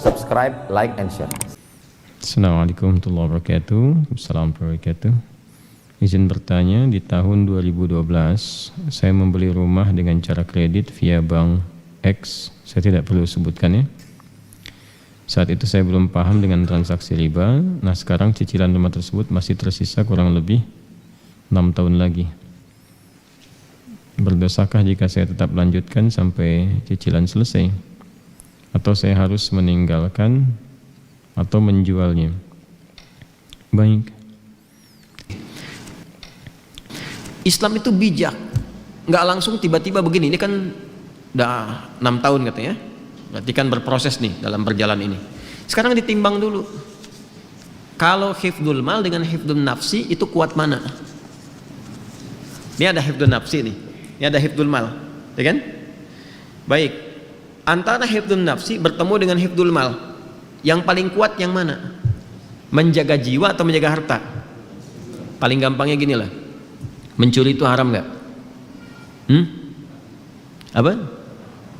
subscribe, like, and share. Assalamualaikum warahmatullahi wabarakatuh. Assalamualaikum warahmatullahi wabarakatuh. Izin bertanya, di tahun 2012 saya membeli rumah dengan cara kredit via bank X, saya tidak perlu sebutkan ya. Saat itu saya belum paham dengan transaksi riba. Nah sekarang cicilan rumah tersebut masih tersisa kurang lebih 6 tahun lagi. Berdosakah jika saya tetap lanjutkan sampai cicilan selesai? Atau saya harus meninggalkan atau menjualnya? Baik. Islam itu bijak, nggak langsung tiba-tiba begini. Ini kan udah 6 tahun katanya, berarti kan berproses nih dalam berjalan ini. Sekarang ditimbang dulu, kalau hifdzul mal dengan hifdzul nafsi itu kuat mana? Ini ada hifdzul nafsi nih, ini ada hifdzul mal, ya kan? Baik, antara hifdzul nafsi bertemu dengan hifdzul mal, yang paling kuat yang mana? Menjaga jiwa atau menjaga harta? Paling gampangnya gini lah, mencuri itu haram nggak? Apa?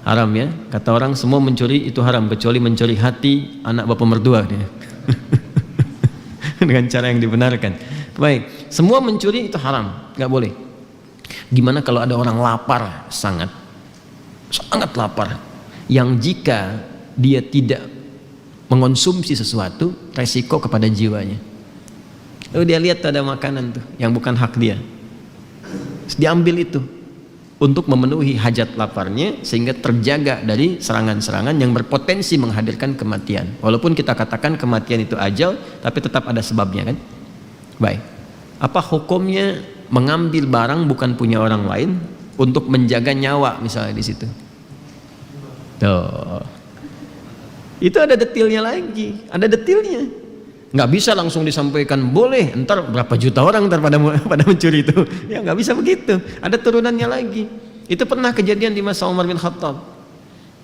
Haram ya. Kata orang semua mencuri itu haram kecuali mencuri hati anak bapak mertua dia. Dengan cara yang dibenarkan. Baik, semua mencuri itu haram, nggak boleh. Gimana kalau ada orang lapar, sangat lapar, yang jika dia tidak mengonsumsi sesuatu, resiko kepada jiwanya. Lalu dia lihat ada makanan tuh yang bukan hak dia, diambil itu untuk memenuhi hajat laparnya sehingga terjaga dari serangan-serangan yang berpotensi menghadirkan kematian. Walaupun kita katakan kematian itu ajal, tapi tetap ada sebabnya kan. Baik, apa hukumnya mengambil barang bukan punya orang lain untuk menjaga nyawa misalnya di situ? Tuh, itu ada detailnya lagi, ada detailnya. Nggak bisa langsung disampaikan boleh, entar berapa juta orang entar pada mencuri itu, ya nggak bisa begitu, ada turunannya lagi. Itu pernah kejadian di masa Umar bin Khattab,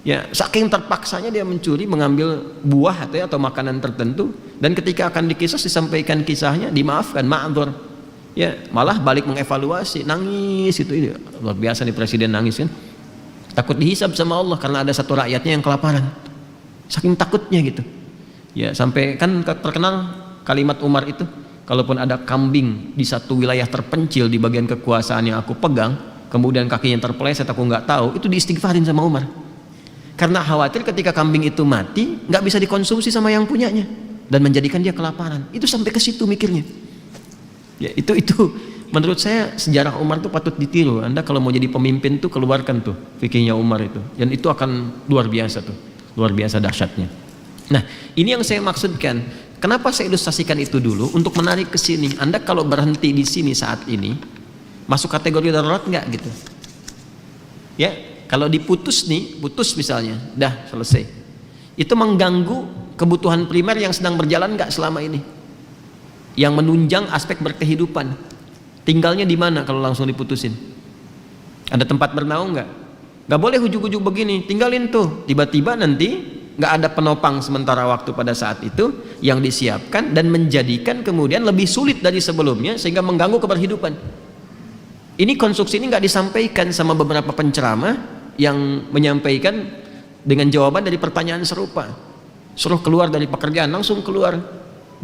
ya saking terpaksanya dia mencuri, mengambil buah atau makanan tertentu, dan ketika akan dikisah disampaikan kisahnya, dimaafkan, ma'dzur, ya malah balik mengevaluasi, nangis itu luar biasa nih presiden nangis kan, takut dihisab sama Allah karena ada satu rakyatnya yang kelaparan, saking takutnya gitu. Ya sampai kan terkenal kalimat Umar itu, kalaupun ada kambing di satu wilayah terpencil di bagian kekuasaan yang aku pegang, kemudian kakinya terpeleset aku nggak tahu, itu diistighfarin sama Umar, karena khawatir ketika kambing itu mati nggak bisa dikonsumsi sama yang punyanya dan menjadikan dia kelaparan. Itu sampai ke situ mikirnya. Ya itu menurut saya sejarah Umar itu patut ditiru. Anda kalau mau jadi pemimpin tuh keluarkan tuh fikihnya Umar itu, dan itu akan luar biasa tuh, luar biasa dahsyatnya. Nah, ini yang saya maksudkan. Kenapa saya ilustrasikan itu dulu untuk menarik ke sini. Anda kalau berhenti di sini saat ini, masuk kategori darurat nggak gitu? Ya, kalau diputus nih, putus misalnya, dah selesai. Itu mengganggu kebutuhan primer yang sedang berjalan nggak selama ini? Yang menunjang aspek berkehidupan. Tinggalnya di mana kalau langsung diputusin? Ada tempat bernaung nggak? Nggak boleh ujuk-ujuk begini, tinggalin tuh. Tiba-tiba nanti nggak ada penopang sementara waktu pada saat itu yang disiapkan dan menjadikan kemudian lebih sulit dari sebelumnya sehingga mengganggu keberhidupan. Ini konstruksi ini nggak disampaikan sama beberapa penceramah yang menyampaikan dengan jawaban dari pertanyaan serupa. Suruh keluar dari pekerjaan, langsung keluar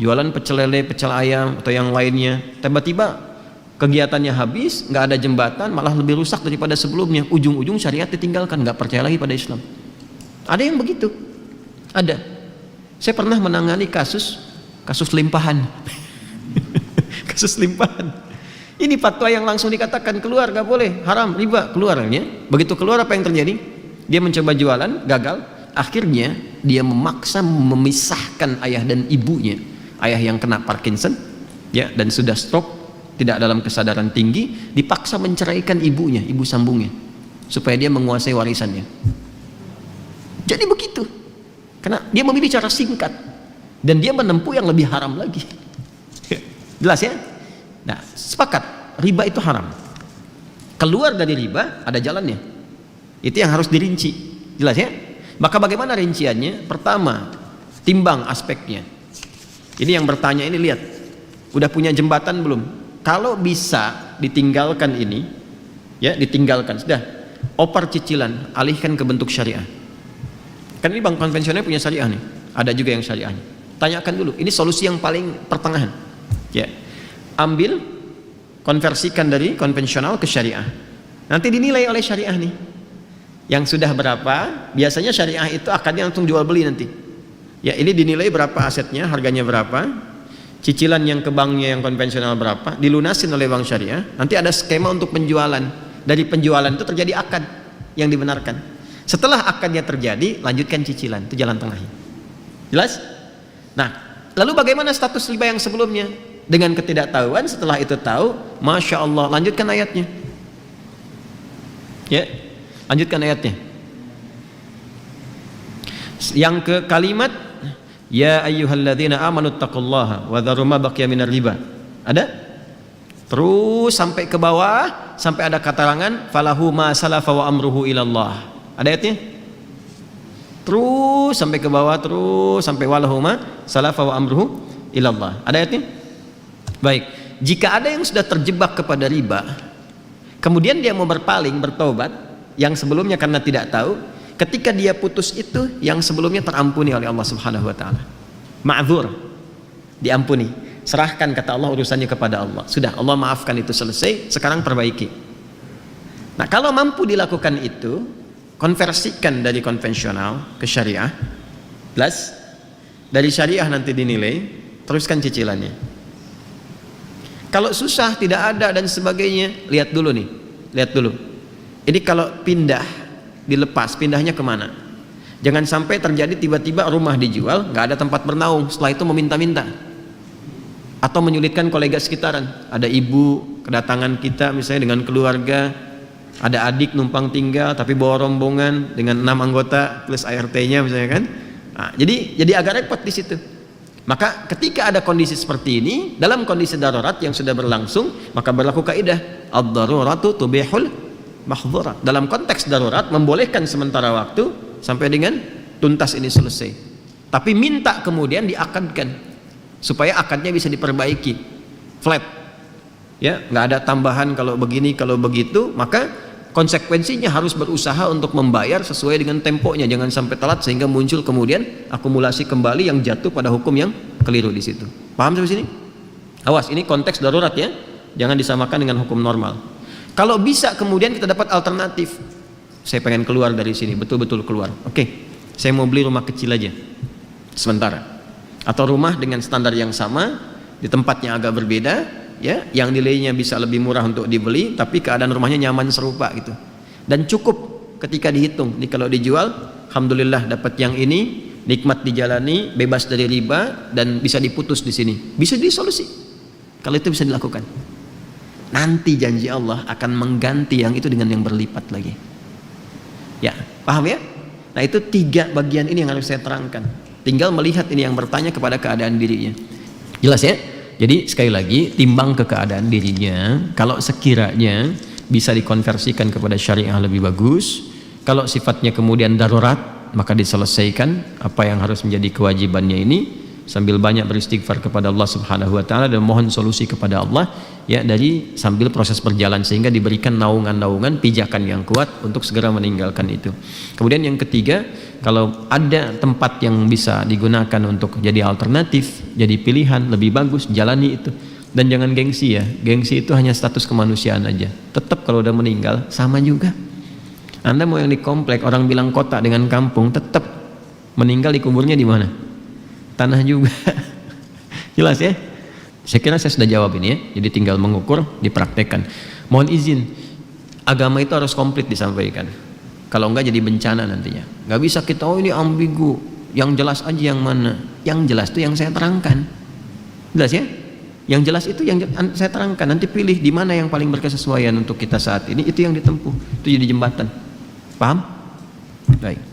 jualan pecel lele, pecel ayam atau yang lainnya. Tiba-tiba kegiatannya habis, nggak ada jembatan, malah lebih rusak daripada sebelumnya. Ujung-ujung syariat ditinggalkan, nggak percaya lagi pada Islam. Ada yang begitu. Ada. Saya pernah menangani kasus limpahan. Kasus limpahan. Ini fatwa yang langsung dikatakan keluar, gak boleh, haram, riba, keluarnya. Begitu keluar apa yang terjadi? Dia mencoba jualan, gagal. Akhirnya dia memaksa memisahkan ayah dan ibunya. Ayah yang kena Parkinson, ya, dan sudah stroke, tidak dalam kesadaran tinggi, dipaksa menceraikan ibunya, ibu sambungnya, supaya dia menguasai warisannya. Jadi begitu. Karena dia memilih cara singkat dan dia menempuh yang lebih haram lagi. Jelas ya? Nah, sepakat riba itu haram. Keluar dari riba ada jalannya. Itu yang harus dirinci. Jelas ya? Maka bagaimana rinciannya? Pertama, timbang aspeknya. Ini yang bertanya ini, lihat, udah punya jembatan belum? Kalau bisa ditinggalkan ini, ya ditinggalkan, sudah, oper cicilan, alihkan ke bentuk syariah. Kan ini bank konvensional punya syariah nih. Ada juga yang syariahnya. Tanyakan dulu, ini solusi yang paling pertengahan. Ya. Ambil, konversikan dari konvensional ke syariah. Nanti dinilai oleh syariah nih. Yang sudah berapa, biasanya syariah itu akadnya langsung jual beli nanti. Ya, ini dinilai berapa asetnya, harganya berapa, cicilan yang ke banknya yang konvensional berapa, dilunasin oleh bank syariah. Nanti ada skema untuk penjualan. Dari penjualan itu terjadi akad yang dibenarkan. Setelah akadnya terjadi, lanjutkan cicilan, itu jalan tengahnya. Jelas? Nah, lalu bagaimana status riba yang sebelumnya? Dengan ketidaktahuan, setelah itu tahu, Masya Allah, lanjutkan ayatnya. Ya, lanjutkan ayatnya. Yang ke kalimat, ya ayyuhalladzina amanu taqullaha wa dharu ma baqiya minar riba. Ada? Terus sampai ke bawah, sampai ada katarangan falahu ma salafa wa amruhu ilallah. Ada ayatnya? Terus sampai ke bawah, terus sampai walahu ma salafa wa amruhu ilallah. Ada ayatnya? Baik, jika ada yang sudah terjebak kepada riba, kemudian dia mau berpaling, bertobat, yang sebelumnya karena tidak tahu, ketika dia putus itu, yang sebelumnya terampuni oleh Allah Subhanahu wa taala. Ma'dzur, diampuni. Serahkan, kata Allah, urusannya kepada Allah. Sudah, Allah maafkan, itu selesai, sekarang perbaiki. Nah, kalau mampu dilakukan itu, konversikan dari konvensional ke syariah, plus dari syariah nanti dinilai, teruskan cicilannya. Kalau susah, tidak ada dan sebagainya, lihat dulu nih, lihat dulu. Ini kalau pindah, dilepas, pindahnya kemana? Jangan sampai terjadi tiba-tiba rumah dijual, nggak ada tempat bernaung, setelah itu meminta-minta. Atau menyulitkan kolega sekitaran. Ada ibu kedatangan kita misalnya dengan keluarga, ada adik numpang tinggal tapi bawa rombongan dengan 6 anggota plus ART-nya misalnya kan. Nah, jadi agak repot di situ. Maka ketika ada kondisi seperti ini, dalam kondisi darurat yang sudah berlangsung, maka berlaku kaidah ad-daruratu tubihul mahdzurat. Dalam konteks darurat membolehkan sementara waktu sampai dengan tuntas ini selesai. Tapi minta kemudian diakadkan supaya akadnya bisa diperbaiki, flat, ya, nggak ada tambahan kalau begini kalau begitu. Maka konsekuensinya harus berusaha untuk membayar sesuai dengan temponya, jangan sampai telat sehingga muncul kemudian akumulasi kembali yang jatuh pada hukum yang keliru di situ. Paham sampai sini? Awas, ini konteks darurat ya, jangan disamakan dengan hukum normal. Kalau bisa kemudian kita dapat alternatif, saya pengen keluar dari sini, betul-betul keluar. Oke, saya mau beli rumah kecil aja sementara, atau rumah dengan standar yang sama di tempatnya agak berbeda, ya, yang nilainya bisa lebih murah untuk dibeli tapi keadaan rumahnya nyaman serupa gitu, dan cukup ketika dihitung nih, kalau dijual alhamdulillah dapat yang ini, nikmat dijalani, bebas dari riba, dan bisa diputus di sini, bisa disolusi. Kalau itu bisa dilakukan, nanti janji Allah akan mengganti yang itu dengan yang berlipat lagi. Ya, paham ya? Nah, itu 3 bagian ini yang harus saya terangkan. Tinggal melihat ini yang bertanya kepada keadaan dirinya. Jelas ya? Jadi sekali lagi, timbang ke keadaan dirinya. Kalau sekiranya bisa dikonversikan kepada syariah lebih bagus. Kalau sifatnya kemudian darurat, maka diselesaikan apa yang harus menjadi kewajibannya ini, sambil banyak beristighfar kepada Allah Subhanahu wa taala dan mohon solusi kepada Allah, ya, dari sambil proses berjalan sehingga diberikan naungan-naungan pijakan yang kuat untuk segera meninggalkan itu. Kemudian yang ketiga, kalau ada tempat yang bisa digunakan untuk jadi alternatif, jadi pilihan, lebih bagus, jalani itu. Dan jangan gengsi ya, gengsi itu hanya status kemanusiaan aja. Tetap kalau udah meninggal sama juga. Anda mau yang di komplek, orang bilang kota dengan kampung, tetap meninggal dikuburnya di mana? Tanah juga. Jelas ya? Saya kira saya sudah jawab ini ya. Jadi tinggal mengukur, dipraktekkan. Mohon izin, agama itu harus komplit disampaikan. Kalau enggak jadi bencana nantinya. Enggak bisa kita, oh ini ambigu, yang jelas aja yang mana. Yang jelas itu yang saya terangkan. Jelas ya? Yang jelas itu yang saya terangkan. Nanti pilih di mana yang paling berkesesuaian untuk kita saat ini, itu yang ditempuh. Itu jadi jembatan. Paham? Baik.